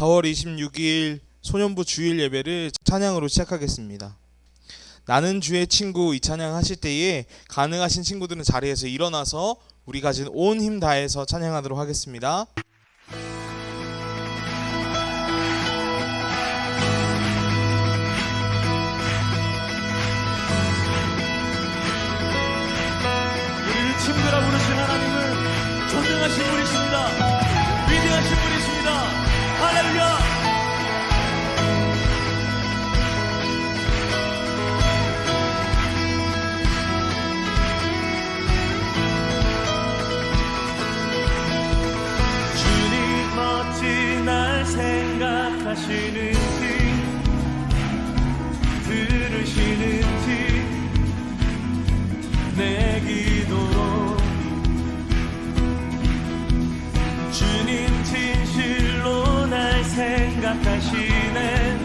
4월 26일 소년부 주일 예배를 찬양으로 시작하겠습니다. 나는 주의 친구 이 찬양 하실 때에 가능하신 친구들은 자리에서 일어나서 우리 가진 온 힘 다해서 찬양하도록 하겠습니다. 우리를 친구라 부르신 하나님은 전능하신 분이십니다. 위대하신 분이십니다. 할렐루야. 주님 어찌 날 생각하시는지 들으시는지 내 기도로 주님 진실로 날 생각하시네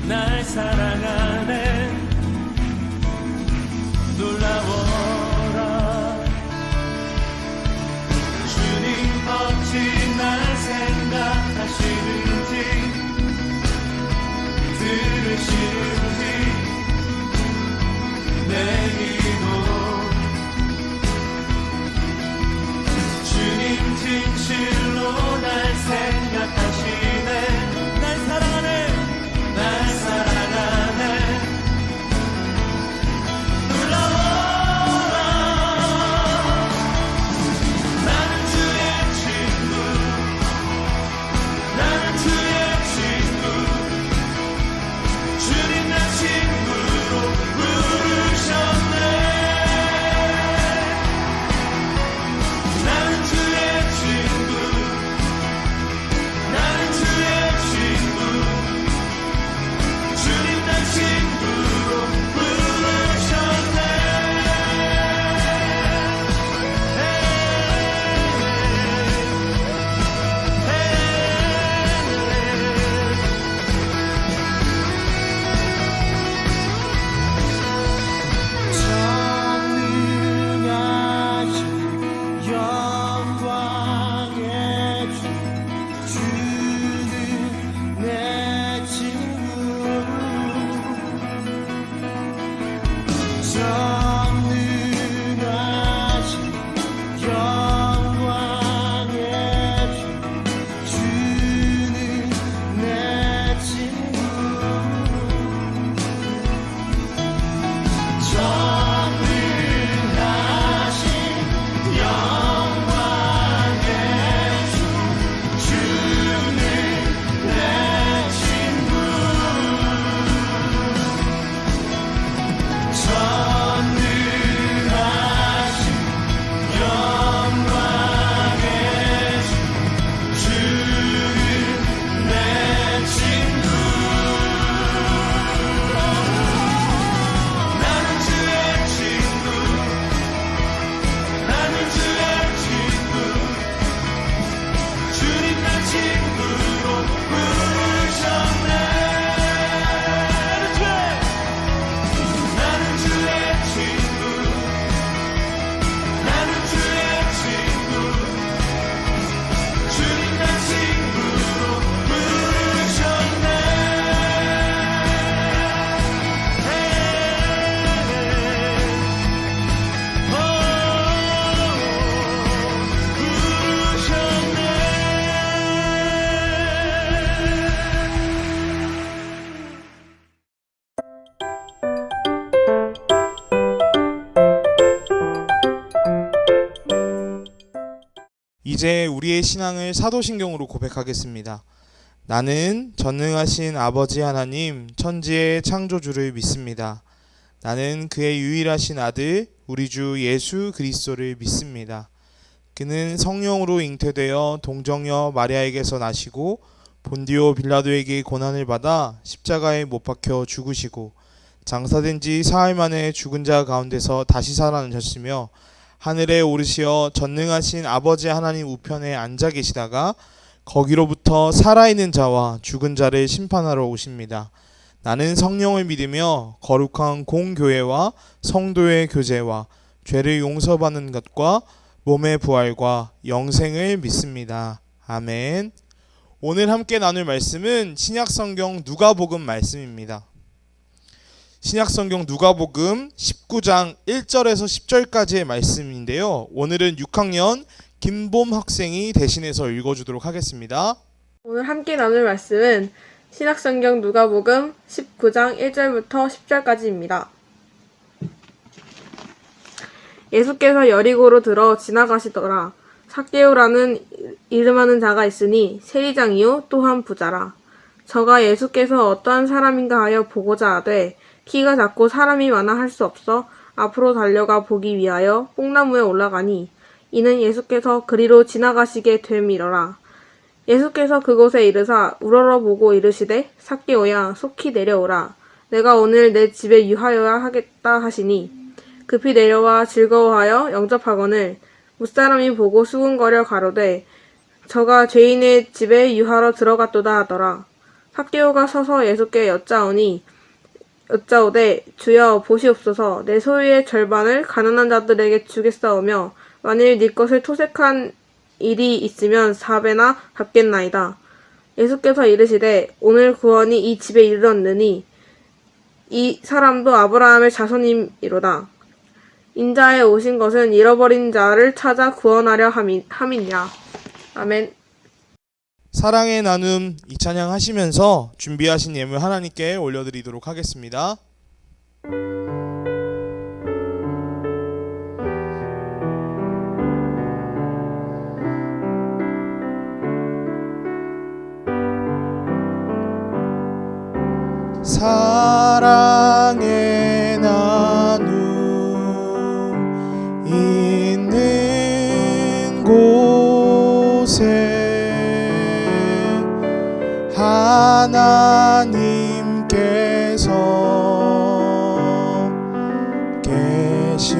날 사랑하네 놀라워라 주님 어찌 날 생각하시는지 들으시는지 내 기도 주님 진실로 날 생각하시네 날 사랑하네 날 사랑하네 놀라워라 나는 주의 친구 나는 주의 친구 주님 날 친구로 부르셨네 나는 주의 친구 나는 주의 친구 주님 날 친구로 부르셨네 전능하신 영광의 주 주는 내 친구 전능하신 영광의 주 주는 내 친구 전능하신 영광의 주 주는 내 친구 전능하신 영광의 주 주는 내 친구 나는 주의 친구 나는 주의 친구 주님 날 친구로 부르셨네 나는 주의 친구 나는 주의 친구 주님 날 친구로 부르셨네 이제 우리의 신앙을 사도신경으로 고백하겠습니다. 나는 전능하신 아버지 하나님 천지의 창조주를 믿습니다. 나는 그의 유일하신 아들 우리 주 예수 그리스도를 믿습니다. 그는 성령으로 잉태되어 동정녀 마리아에게서 나시고 본디오 빌라도에게 고난을 받아 십자가에 못 박혀 죽으시고 장사된 지 사흘 만에 죽은 자 가운데서 다시 살아나셨으며 하늘에 오르시어 전능하신 아버지 하나님 우편에 앉아 계시다가 거기로부터 살아있는 자와 죽은 자를 심판하러 오십니다. 나는 성령을 믿으며 거룩한 공교회와 성도의 교제와 죄를 용서받는 것과 몸의 부활과 영생을 믿습니다. 아멘. 오늘 함께 나눌 말씀은 신약성경 누가복음 말씀입니다. 신약성경 누가복음 19장 1절에서 10절까지의 말씀인데요. 오늘은 6학년 김봄 학생이 대신해서 읽어주도록 하겠습니다. 오늘 함께 나눌 말씀은 신약성경 누가복음 19장 1절부터 10절까지입니다. 예수께서 여리고로 들어 지나가시더라. 삭개오라는 이름하는 자가 있으니 세리장이요 또한 부자라. 저가 예수께서 어떠한 사람인가 하여 보고자 하되 키가 작고 사람이 많아 할 수 없어 앞으로 달려가 보기 위하여 뽕나무에 올라가니 이는 예수께서 그리로 지나가시게 됨이러라. 예수께서 그곳에 이르사 우러러보고 이르시되 삭개오야 속히 내려오라. 내가 오늘 내 집에 유하여야 하겠다 하시니 급히 내려와 즐거워하여 영접하거늘 무사람이 보고 수군거려 가로되 저가 죄인의 집에 유하러 들어갔도다 하더라. 삭개오가 서서 예수께 여짜오되 주여 보시옵소서 내 소유의 절반을 가난한 자들에게 주겠사오며 만일 네 것을 토색한 일이 있으면 4배나 갚겠나이다. 예수께서 이르시되 오늘 구원이 이 집에 이르렀느니 이 사람도 아브라함의 자손이로다. 인자에 오신 것은 잃어버린 자를 찾아 구원하려 함이냐. 아멘. 사랑의 나눔 이 찬양 하시면서 준비하신 예물 하나님께 올려드리도록 하겠습니다. 사랑의 나눔 있는 곳에 하나님께서 계시도다.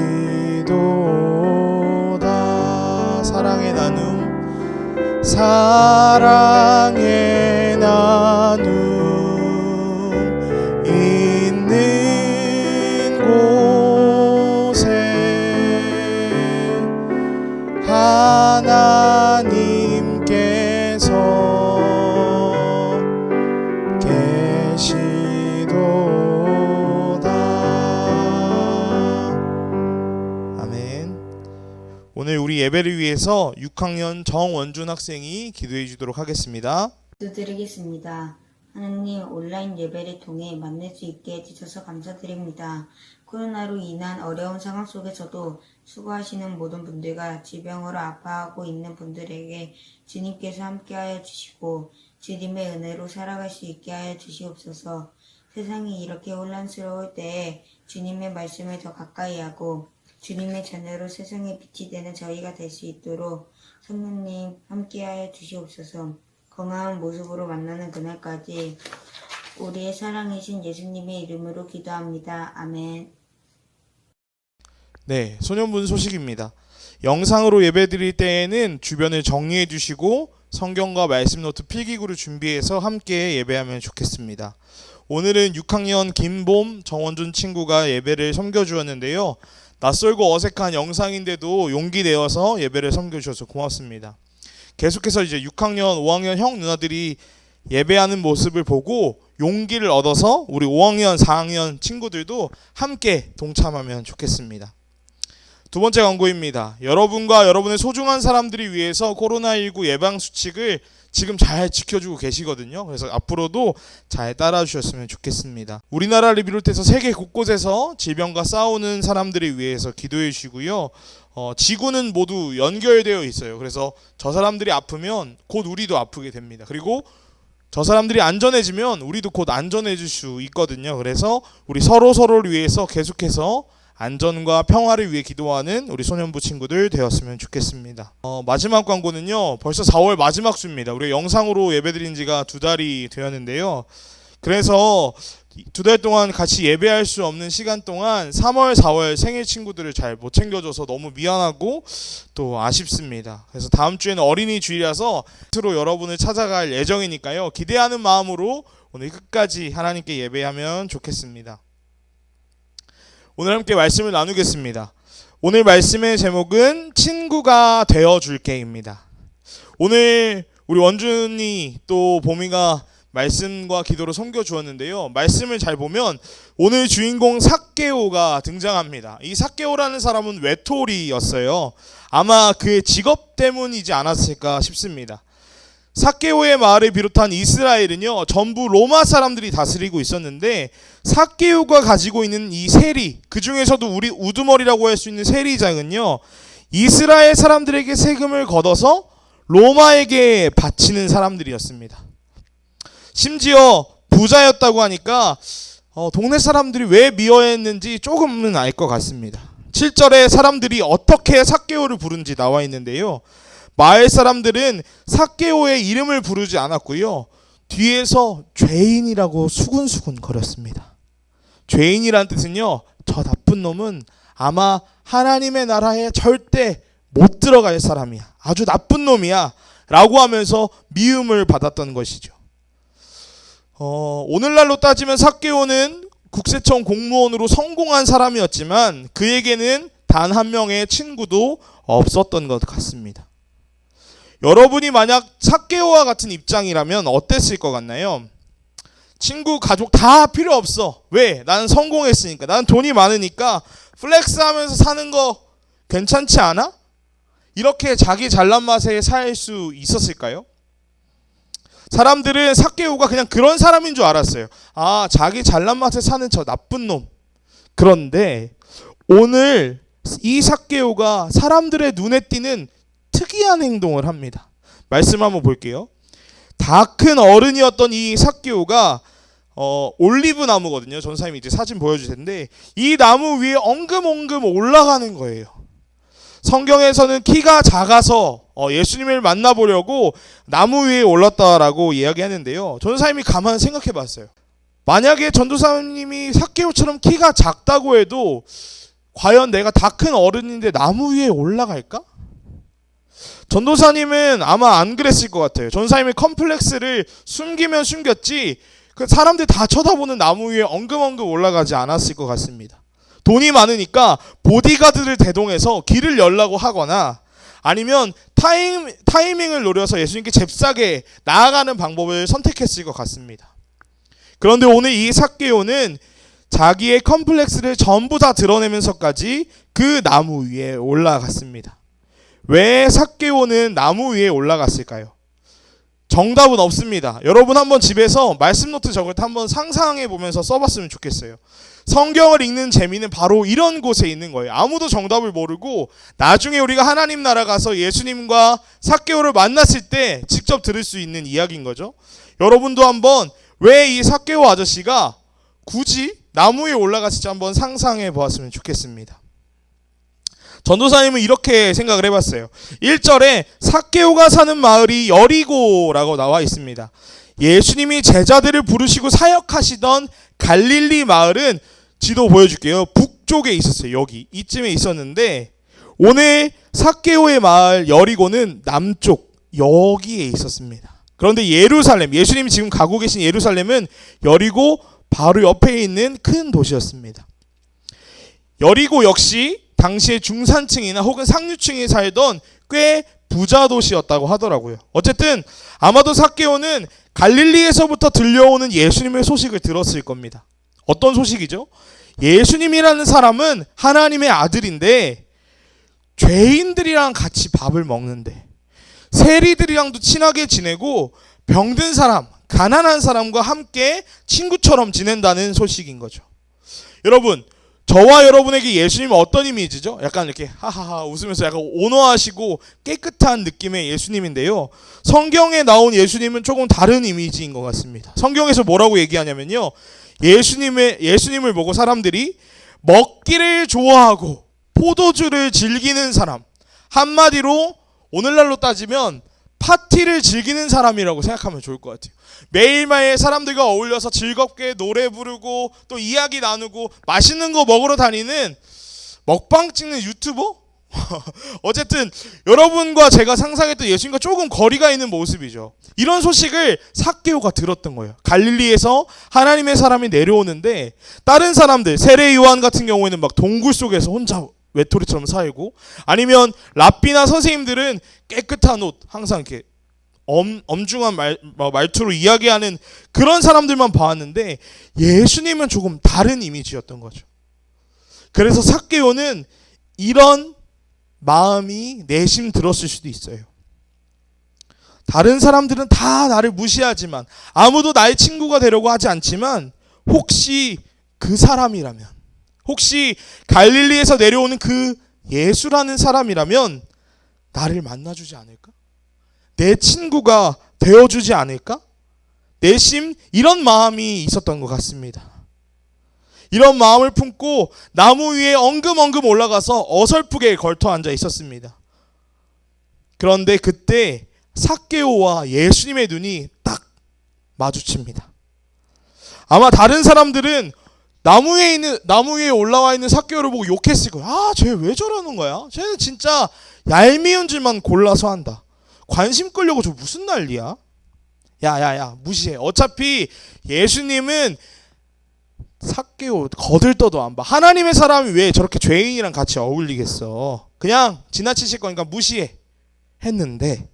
사랑의 나눔 있는 곳에 하나님께서 계시도다. 아멘. 오늘 우리 예배를 위해서 6학년 정원준 학생이 기도해 주도록 하겠습니다. 기도드리겠습니다. 하나님, 온라인 예배를 통해 만날 수 있게 해주셔서 감사드립니다. 코로나로 인한 어려운 상황 속에서도 수고하시는 모든 분들과 질병으로 아파하고 있는 분들에게 주님께서 함께하여 주시고 주님의 은혜로 살아갈 수 있게 하여 주시옵소서. 세상이 이렇게 혼란스러울 때에 주님의 말씀을 더 가까이 하고 주님의 자녀로 세상에 빛이 되는 저희가 될 수 있도록 성령님 함께하여 주시옵소서. 건강한 모습으로 만나는 그날까지 우리의 사랑이신 예수님의 이름으로 기도합니다. 아멘. 네, 소년분 소식입니다. 영상으로 예배드릴 때에는 주변을 정리해 주시고 성경과 말씀 노트 필기구를 준비해서 함께 예배하면 좋겠습니다. 오늘은 6학년 김봄 정원준 친구가 예배를 섬겨주었는데요. 낯설고 어색한 영상인데도 용기 내어서 예배를 섬겨주셔서 고맙습니다. 계속해서 이제 6학년, 5학년 형 누나들이 예배하는 모습을 보고 용기를 얻어서 우리 5학년, 4학년 친구들도 함께 동참하면 좋겠습니다. 두 번째 광고입니다. 여러분과 여러분의 소중한 사람들이 위해서 코로나19 예방수칙을 지금 잘 지켜주고 계시거든요. 그래서 앞으로도 잘 따라주셨으면 좋겠습니다. 우리나라를 비롯해서 세계 곳곳에서 질병과 싸우는 사람들을 위해서 기도해 주시고요. 지구는 모두 연결되어 있어요. 그래서 저 사람들이 아프면 곧 우리도 아프게 됩니다. 그리고 저 사람들이 안전해지면 우리도 곧 안전해질 수 있거든요. 그래서 우리 서로를 위해서 계속해서 안전과 평화를 위해 기도하는 우리 소년부 친구들 되었으면 좋겠습니다. 마지막 광고는요. 벌써 4월 마지막 주입니다. 우리 영상으로 예배드린 지가 2달이 되었는데요. 그래서 2달 동안 같이 예배할 수 없는 시간 동안 3월, 4월 생일 친구들을 잘 못 챙겨줘서 너무 미안하고 또 아쉽습니다. 그래서 다음 주에는 어린이 주일이라서 스스로 여러분을 찾아갈 예정이니까요. 기대하는 마음으로 오늘 끝까지 하나님께 예배하면 좋겠습니다. 오늘 함께 말씀을 나누겠습니다. 오늘 말씀의 제목은 친구가 되어줄게입니다. 오늘 우리 원준이 또 보미가 말씀과 기도로 섬겨 주었는데요. 말씀을 잘 보면 오늘 주인공 삭개오가 등장합니다. 이 삭개오라는 사람은 외톨이였어요. 아마 그의 직업 때문이지 않았을까 싶습니다. 삭개오의 마을을 비롯한 이스라엘은요, 전부 로마 사람들이 다스리고 있었는데 삭개오가 가지고 있는 이 세리, 그 중에서도 우리 우두머리라고 할 수 있는 세리장은요, 이스라엘 사람들에게 세금을 걷어서 로마에게 바치는 사람들이었습니다. 심지어 부자였다고 하니까 동네 사람들이 왜 미워했는지 조금은 알 것 같습니다. 7절에 사람들이 어떻게 삭개오를 부른지 나와 있는데요. 마을 사람들은 삭개오의 이름을 부르지 않았고요. 뒤에서 죄인이라고 수군수군 거렸습니다. 죄인이란 뜻은요, 저 나쁜 놈은 아마 하나님의 나라에 절대 못 들어갈 사람이야. 아주 나쁜 놈이야. 라고 하면서 미움을 받았던 것이죠. 오늘날로 따지면 삭개오는 국세청 공무원으로 성공한 사람이었지만 그에게는 단 한 명의 친구도 없었던 것 같습니다. 여러분이 만약 삭개오와 같은 입장이라면 어땠을 것 같나요? 친구, 가족 다 필요 없어. 왜? 나는 성공했으니까. 나는 돈이 많으니까 플렉스하면서 사는 거 괜찮지 않아? 이렇게 자기 잘난 맛에 살 수 있었을까요? 사람들은 삭개오가 그냥 그런 사람인 줄 알았어요. 아, 자기 잘난 맛에 사는 저 나쁜 놈. 그런데 오늘 이 삭개오가 사람들의 눈에 띄는 특이한 행동을 합니다. 말씀 한번 볼게요. 다 큰 어른이었던 이 삭개오가 올리브 나무거든요. 전사님이 이제 사진 보여주실 텐데 이 나무 위에 엉금엉금 올라가는 거예요. 성경에서는 키가 작아서 예수님을 만나보려고 나무 위에 올랐다라고 이야기하는데요. 전도사님이 가만 생각해 봤어요. 만약에 전도사님이 삭개오처럼 키가 작다고 해도 과연 내가 다 큰 어른인데 나무 위에 올라갈까? 전도사님은 아마 안 그랬을 것 같아요. 전도사님의 컴플렉스를 숨기면 숨겼지 그 사람들 다 쳐다보는 나무 위에 엉금엉금 올라가지 않았을 것 같습니다. 돈이 많으니까 보디가드를 대동해서 길을 열라고 하거나 아니면 타이밍을 노려서 예수님께 잽싸게 나아가는 방법을 선택했을 것 같습니다. 그런데 오늘 이 삭개오는 자기의 컴플렉스를 전부 다 드러내면서까지 그 나무 위에 올라갔습니다. 왜 삭개오는 나무 위에 올라갔을까요? 정답은 없습니다. 여러분 한번 집에서 말씀 노트 적을 때 한번 상상해 보면서 써봤으면 좋겠어요. 성경을 읽는 재미는 바로 이런 곳에 있는 거예요. 아무도 정답을 모르고 나중에 우리가 하나님 나라 가서 예수님과 삭개오를 만났을 때 직접 들을 수 있는 이야기인 거죠. 여러분도 한번 왜 이 삭개오 아저씨가 굳이 나무 위에 올라갔을지 한번 상상해 보았으면 좋겠습니다. 전도사님은 이렇게 생각을 해봤어요. 1절에 삭개오가 사는 마을이 여리고라고 나와 있습니다. 예수님이 제자들을 부르시고 사역하시던 갈릴리 마을은 지도 보여줄게요. 북쪽에 있었어요. 여기 이쯤에 있었는데 오늘 삭개오의 마을 여리고는 남쪽 여기에 있었습니다. 그런데 예루살렘, 예수님이 지금 가고 계신 예루살렘은 여리고 바로 옆에 있는 큰 도시였습니다. 여리고 역시 당시에 중산층이나 혹은 상류층이 살던 꽤 부자 도시였다고 하더라고요. 어쨌든 아마도 삭개오는 갈릴리에서부터 들려오는 예수님의 소식을 들었을 겁니다. 어떤 소식이죠? 예수님이라는 사람은 하나님의 아들인데 죄인들이랑 같이 밥을 먹는데 세리들이랑도 친하게 지내고 병든 사람, 가난한 사람과 함께 친구처럼 지낸다는 소식인 거죠. 여러분, 저와 여러분에게 예수님은 어떤 이미지죠? 약간 이렇게 하하하 웃으면서 약간 온화하시고 깨끗한 느낌의 예수님인데요. 성경에 나온 예수님은 조금 다른 이미지인 것 같습니다. 성경에서 뭐라고 얘기하냐면요. 예수님을 보고 사람들이 먹기를 좋아하고 포도주를 즐기는 사람, 한마디로 오늘날로 따지면 파티를 즐기는 사람이라고 생각하면 좋을 것 같아요. 매일매일 사람들과 어울려서 즐겁게 노래 부르고 또 이야기 나누고 맛있는 거 먹으러 다니는 먹방 찍는 유튜버? 어쨌든 여러분과 제가 상상했던 예수님과 조금 거리가 있는 모습이죠. 이런 소식을 삭개오가 들었던 거예요. 갈릴리에서 하나님의 사람이 내려오는데 다른 사람들, 세례 요한 같은 경우에는 막 동굴 속에서 혼자 외톨이처럼 살고 아니면 랍비나 선생님들은 깨끗한 옷 항상 이렇게 엄중한 말투로 이야기하는 그런 사람들만 봐왔는데 예수님은 조금 다른 이미지였던 거죠. 그래서 삭개오는 이런 마음이 내심 들었을 수도 있어요. 다른 사람들은 다 나를 무시하지만 아무도 나의 친구가 되려고 하지 않지만 혹시 그 사람이라면, 혹시 갈릴리에서 내려오는 그 예수라는 사람이라면 나를 만나주지 않을까? 내 친구가 되어주지 않을까? 내심 이런 마음이 있었던 것 같습니다. 이런 마음을 품고 나무 위에 엉금엉금 올라가서 어설프게 걸터 앉아 있었습니다. 그런데 그때 삭개오와 예수님의 눈이 딱 마주칩니다. 아마 다른 사람들은 나무 위에 올라와 있는 삭개오를 보고 욕했을 거예요. 아, 쟤 왜 저러는 거야? 쟤는 진짜 얄미운 줄만 골라서 한다. 관심 끌려고 저 무슨 난리야? 야야야, 무시해. 어차피 예수님은 삭개오 거들떠도 안 봐. 하나님의 사람이 왜 저렇게 죄인이랑 같이 어울리겠어? 그냥 지나치실 거니까 무시해. 했는데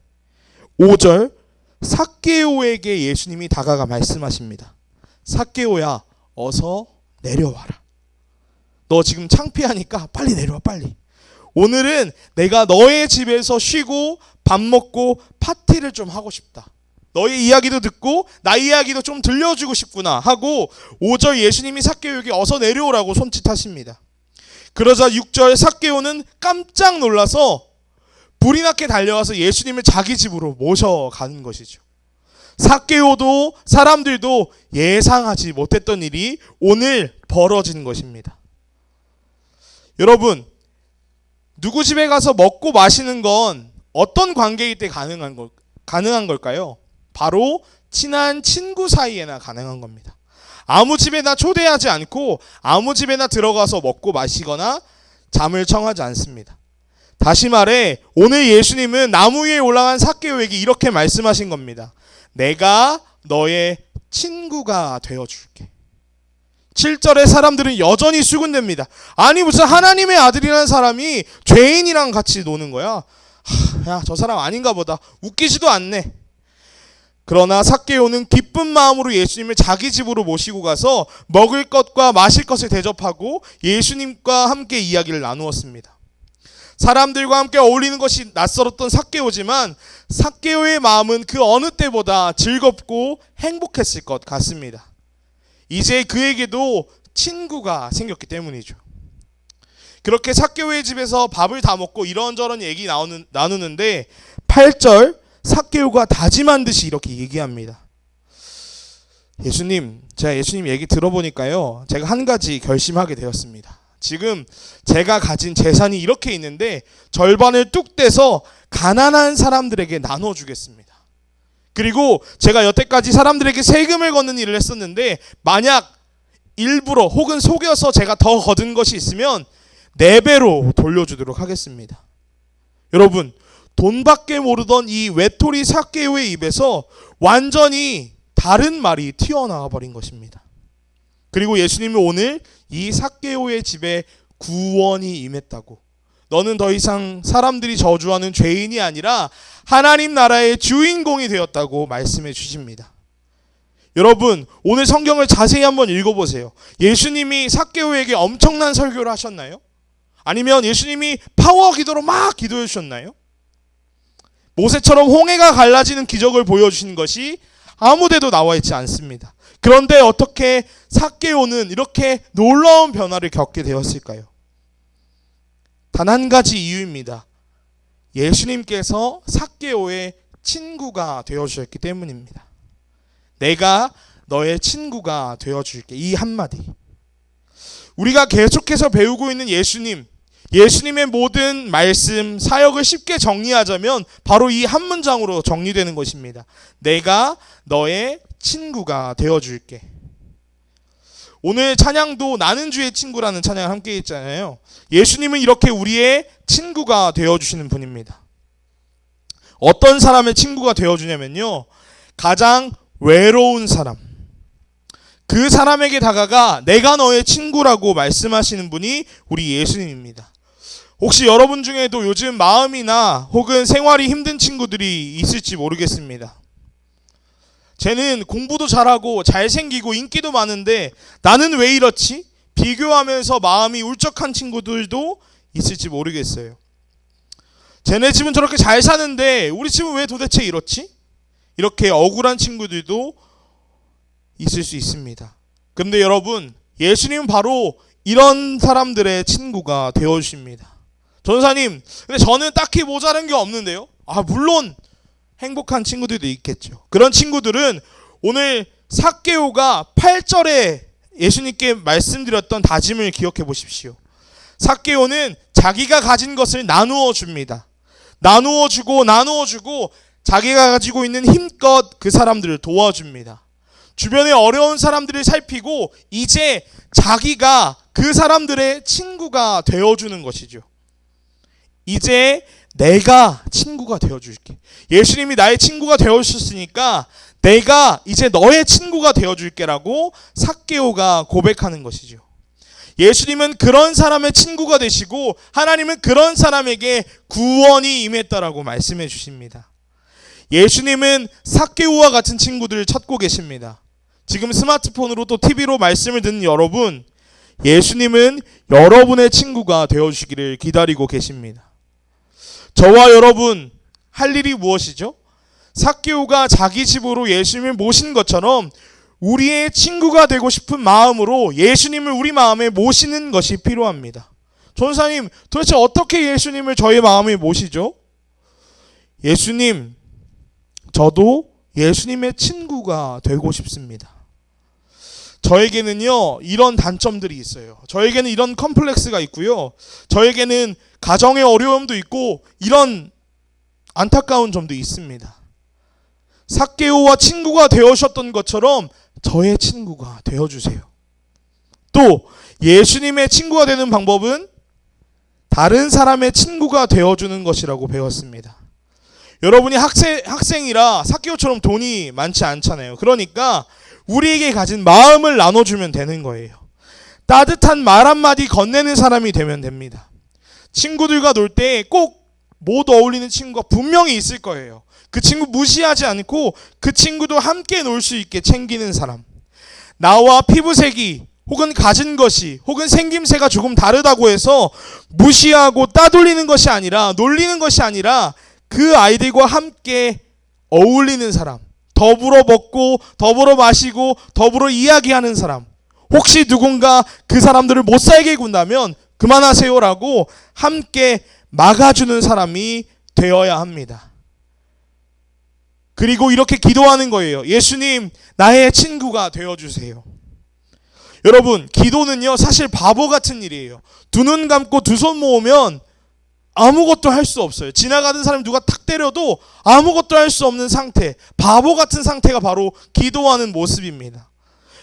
5절 삭개오에게 예수님이 다가가 말씀하십니다. 삭개오야, 어서 내려와라. 너 지금 창피하니까 빨리 내려와, 빨리. 오늘은 내가 너의 집에서 쉬고 밥 먹고 파티를 좀 하고 싶다. 너의 이야기도 듣고 나의 이야기도 좀 들려주고 싶구나 하고 5절 예수님이 삭개오에게 어서 내려오라고 손짓하십니다. 그러자 6절 삭개오는 깜짝 놀라서 불이 나게 달려와서 예수님을 자기 집으로 모셔가는 것이죠. 삭개오도 사람들도 예상하지 못했던 일이 오늘 벌어진 것입니다. 여러분, 누구 집에 가서 먹고 마시는 건 어떤 관계일 때 가능한 걸까요? 바로 친한 친구 사이에나 가능한 겁니다. 아무 집에나 초대하지 않고 아무 집에나 들어가서 먹고 마시거나 잠을 청하지 않습니다. 다시 말해 오늘 예수님은 나무 위에 올라간 삭개오에게 이렇게 말씀하신 겁니다. 내가 너의 친구가 되어줄게. 7절의 사람들은 여전히 수군댑니다. 아니 무슨 하나님의 아들이라는 사람이 죄인이랑 같이 노는 거야? 야, 저 사람 아닌가 보다. 웃기지도 않네. 그러나 삭개오는 기쁜 마음으로 예수님을 자기 집으로 모시고 가서 먹을 것과 마실 것을 대접하고 예수님과 함께 이야기를 나누었습니다. 사람들과 함께 어울리는 것이 낯설었던 삭개오지만 삭개오의 마음은 그 어느 때보다 즐겁고 행복했을 것 같습니다. 이제 그에게도 친구가 생겼기 때문이죠. 그렇게 삭개오의 집에서 밥을 다 먹고 이런저런 얘기 나누는데 8절 삭개오가 다짐한 듯이 이렇게 얘기합니다. 예수님, 제가 예수님 얘기 들어보니까요, 제가 한 가지 결심하게 되었습니다. 지금 제가 가진 재산이 이렇게 있는데 절반을 뚝 떼서 가난한 사람들에게 나눠주겠습니다. 그리고 제가 여태까지 사람들에게 세금을 걷는 일을 했었는데 만약 일부러 혹은 속여서 제가 더 거둔 것이 있으면 4배로 돌려주도록 하겠습니다. 여러분, 돈밖에 모르던 이 외톨이 삭개오의 입에서 완전히 다른 말이 튀어나와 버린 것입니다. 그리고 예수님이 오늘 이 삭개오의 집에 구원이 임했다고, 너는 더 이상 사람들이 저주하는 죄인이 아니라 하나님 나라의 주인공이 되었다고 말씀해 주십니다. 여러분, 오늘 성경을 자세히 한번 읽어보세요. 예수님이 삭개오에게 엄청난 설교를 하셨나요? 아니면 예수님이 파워 기도로 막 기도해 주셨나요? 모세처럼 홍해가 갈라지는 기적을 보여주신 것이 아무데도 나와 있지 않습니다. 그런데 어떻게 삭개오는 이렇게 놀라운 변화를 겪게 되었을까요? 단 한 가지 이유입니다. 예수님께서 삭개오의 친구가 되어주셨기 때문입니다. 내가 너의 친구가 되어줄게. 이 한마디. 우리가 계속해서 배우고 있는 예수님의 모든 말씀, 사역을 쉽게 정리하자면 바로 이 한 문장으로 정리되는 것입니다. 내가 너의 친구가 되어줄게. 오늘 찬양도 나는 주의 친구라는 찬양을 함께 했잖아요. 예수님은 이렇게 우리의 친구가 되어주시는 분입니다. 어떤 사람의 친구가 되어주냐면요, 가장 외로운 사람, 그 사람에게 다가가 내가 너의 친구라고 말씀하시는 분이 우리 예수님입니다. 혹시 여러분 중에도 요즘 마음이나 혹은 생활이 힘든 친구들이 있을지 모르겠습니다. 쟤는 공부도 잘하고 잘생기고 인기도 많은데 나는 왜 이렇지? 비교하면서 마음이 울적한 친구들도 있을지 모르겠어요. 쟤네 집은 저렇게 잘 사는데 우리 집은 왜 도대체 이렇지? 이렇게 억울한 친구들도 있을 수 있습니다. 그런데 여러분, 예수님은 바로 이런 사람들의 친구가 되어주십니다. 전사님, 근데 저는 딱히 모자란 게 없는데요. 물론 행복한 친구들도 있겠죠. 그런 친구들은 오늘 삭개오가 8절에 예수님께 말씀드렸던 다짐을 기억해 보십시오. 삭개오는 자기가 가진 것을 나누어 줍니다. 나누어 주고 자기가 가지고 있는 힘껏 그 사람들을 도와줍니다. 주변에 어려운 사람들을 살피고 이제 자기가 그 사람들의 친구가 되어주는 것이죠. 이제 내가 친구가 되어줄게. 예수님이 나의 친구가 되어주셨으니까 내가 이제 너의 친구가 되어줄게라고 삭개오가 고백하는 것이죠. 예수님은 그런 사람의 친구가 되시고 하나님은 그런 사람에게 구원이 임했다라고 말씀해 주십니다. 예수님은 삭개오와 같은 친구들을 찾고 계십니다. 지금 스마트폰으로 또 TV로 말씀을 듣는 여러분, 예수님은 여러분의 친구가 되어주시기를 기다리고 계십니다. 저와 여러분 할 일이 무엇이죠? 삭개오가 자기 집으로 예수님을 모신 것처럼 우리의 친구가 되고 싶은 마음으로 예수님을 우리 마음에 모시는 것이 필요합니다. 전사님, 도대체 어떻게 예수님을 저희 마음에 모시죠? 예수님, 저도 예수님의 친구가 되고 싶습니다. 저에게는요, 이런 단점들이 있어요. 저에게는 이런 컴플렉스가 있고요. 저에게는 가정의 어려움도 있고 이런 안타까운 점도 있습니다. 삭개오와 친구가 되어주셨던 것처럼 저의 친구가 되어주세요. 또 예수님의 친구가 되는 방법은 다른 사람의 친구가 되어주는 것이라고 배웠습니다. 여러분이 학생이라 삭개오처럼 돈이 많지 않잖아요. 그러니까 우리에게 가진 마음을 나눠주면 되는 거예요. 따뜻한 말 한마디 건네는 사람이 되면 됩니다. 친구들과 놀 때 꼭 못 어울리는 친구가 분명히 있을 거예요. 그 친구 무시하지 않고 그 친구도 함께 놀 수 있게 챙기는 사람. 나와 피부색이 혹은 가진 것이 혹은 생김새가 조금 다르다고 해서 무시하고 따돌리는 것이 아니라 놀리는 것이 아니라 그 아이들과 함께 어울리는 사람. 더불어 먹고 더불어 마시고 더불어 이야기하는 사람. 혹시 누군가 그 사람들을 못 살게 군다면 그만하세요라고 함께 막아주는 사람이 되어야 합니다. 그리고 이렇게 기도하는 거예요. 예수님, 나의 친구가 되어주세요. 여러분, 기도는요 사실 바보 같은 일이에요. 두 눈 감고 두 손 모으면 아무것도 할 수 없어요. 지나가는 사람이 누가 탁 때려도 아무것도 할 수 없는 상태, 바보 같은 상태가 바로 기도하는 모습입니다.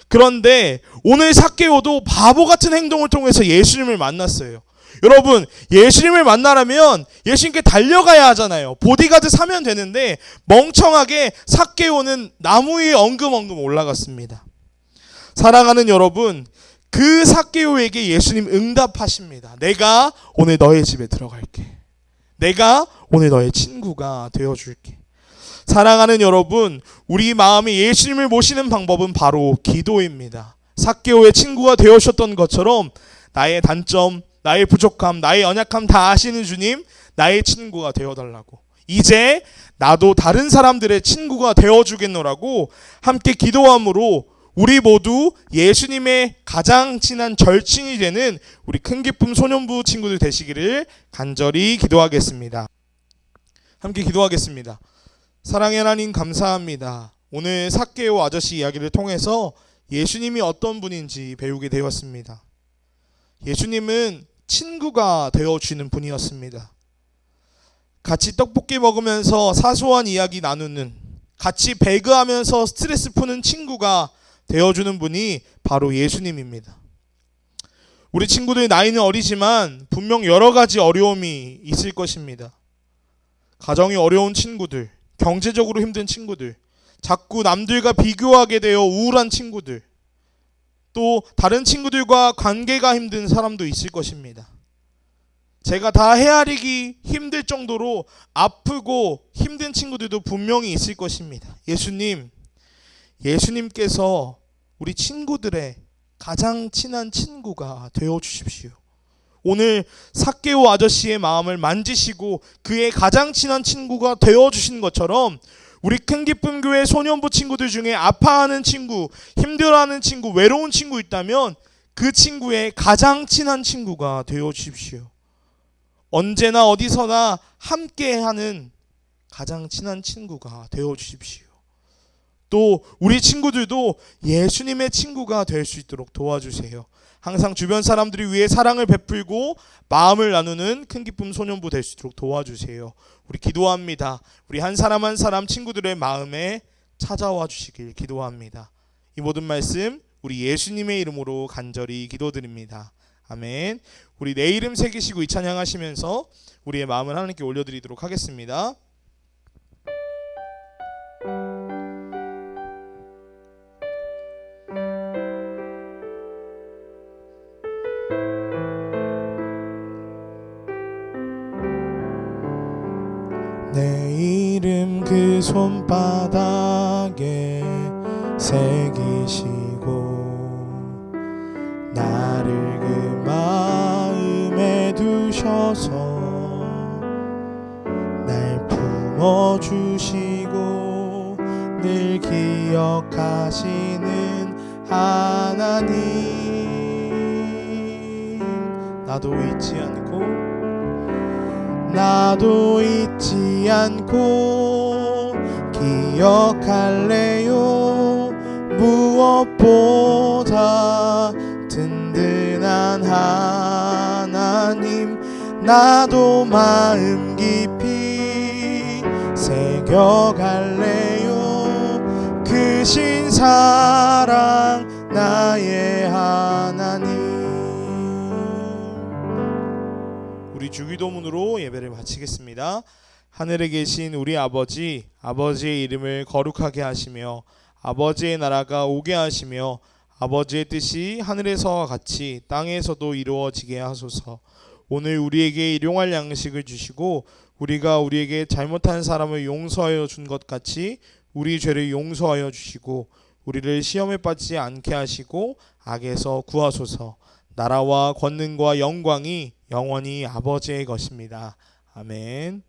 그런데 오늘 삭개오도 바보 같은 행동을 통해서 예수님을 만났어요. 여러분, 예수님을 만나려면 예수님께 달려가야 하잖아요. 보디가드 사면 되는데 멍청하게 삭개오는 나무 위에 엉금엉금 올라갔습니다. 사랑하는 여러분, 그 삭개오에게 예수님 응답하십니다. 내가 오늘 너의 집에 들어갈게. 내가 오늘 너의 친구가 되어줄게. 사랑하는 여러분, 우리 마음에 예수님을 모시는 방법은 바로 기도입니다. 삭개오의 친구가 되어주셨던 것처럼 나의 단점, 나의 부족함, 나의 연약함 다 아시는 주님, 나의 친구가 되어달라고. 이제 나도 다른 사람들의 친구가 되어주겠노라고 함께 기도함으로 우리 모두 예수님의 가장 친한 절친이 되는 우리 큰 기쁨 소년부 친구들 되시기를 간절히 기도하겠습니다. 함께 기도하겠습니다. 사랑의 하나님, 감사합니다. 오늘 삭개오 아저씨 이야기를 통해서 예수님이 어떤 분인지 배우게 되었습니다. 예수님은 친구가 되어주시는 분이었습니다. 같이 떡볶이 먹으면서 사소한 이야기 나누는, 같이 배그하면서 스트레스 푸는 친구가 되어주는 분이 바로 예수님입니다. 우리 친구들 나이는 어리지만 분명 여러 가지 어려움이 있을 것입니다. 가정이 어려운 친구들, 경제적으로 힘든 친구들, 자꾸 남들과 비교하게 되어 우울한 친구들, 또 다른 친구들과 관계가 힘든 사람도 있을 것입니다. 제가 다 헤아리기 힘들 정도로 아프고 힘든 친구들도 분명히 있을 것입니다. 예수님께서 우리 친구들의 가장 친한 친구가 되어 주십시오. 오늘 삭개오 아저씨의 마음을 만지시고 그의 가장 친한 친구가 되어 주신 것처럼 우리 큰기쁨 교회 소년부 친구들 중에 아파하는 친구, 힘들어하는 친구, 외로운 친구 있다면 그 친구의 가장 친한 친구가 되어 주십시오. 언제나 어디서나 함께하는 가장 친한 친구가 되어 주십시오. 또 우리 친구들도 예수님의 친구가 될 수 있도록 도와주세요. 항상 주변 사람들이 위해 사랑을 베풀고 마음을 나누는 큰기쁨 소년부 될 수 있도록 도와주세요. 우리 기도합니다. 우리 한 사람 한 사람 친구들의 마음에 찾아와 주시길 기도합니다. 이 모든 말씀 우리 예수님의 이름으로 간절히 기도드립니다. 아멘. 우리 내 이름 새기시고 이 찬양하시면서 우리의 마음을 하나님께 올려드리도록 하겠습니다. 내 이름 그 손바닥에 새기시고 나를 그 마음에 두셔서 날 품어주시고 늘 기억하시는 하나님. 나도 잊지 않고 기억할래요. 무엇보다 든든한 하나님. 나도 마음 깊이 새겨갈래요. 크신 사랑 나의 하나님. 우리 주기도문으로 예배를 마치겠습니다. 하늘에 계신 우리 아버지, 아버지의 이름을 거룩하게 하시며 아버지의 나라가 오게 하시며 아버지의 뜻이 하늘에서와 같이 땅에서도 이루어지게 하소서. 오늘 우리에게 일용할 양식을 주시고 우리가 우리에게 잘못한 사람을 용서하여 준 것 같이 우리 죄를 용서하여 주시고 우리를 시험에 빠지지 않게 하시고 악에서 구하소서. 나라와 권능과 영광이 영원히 아버지의 것입니다. 아멘.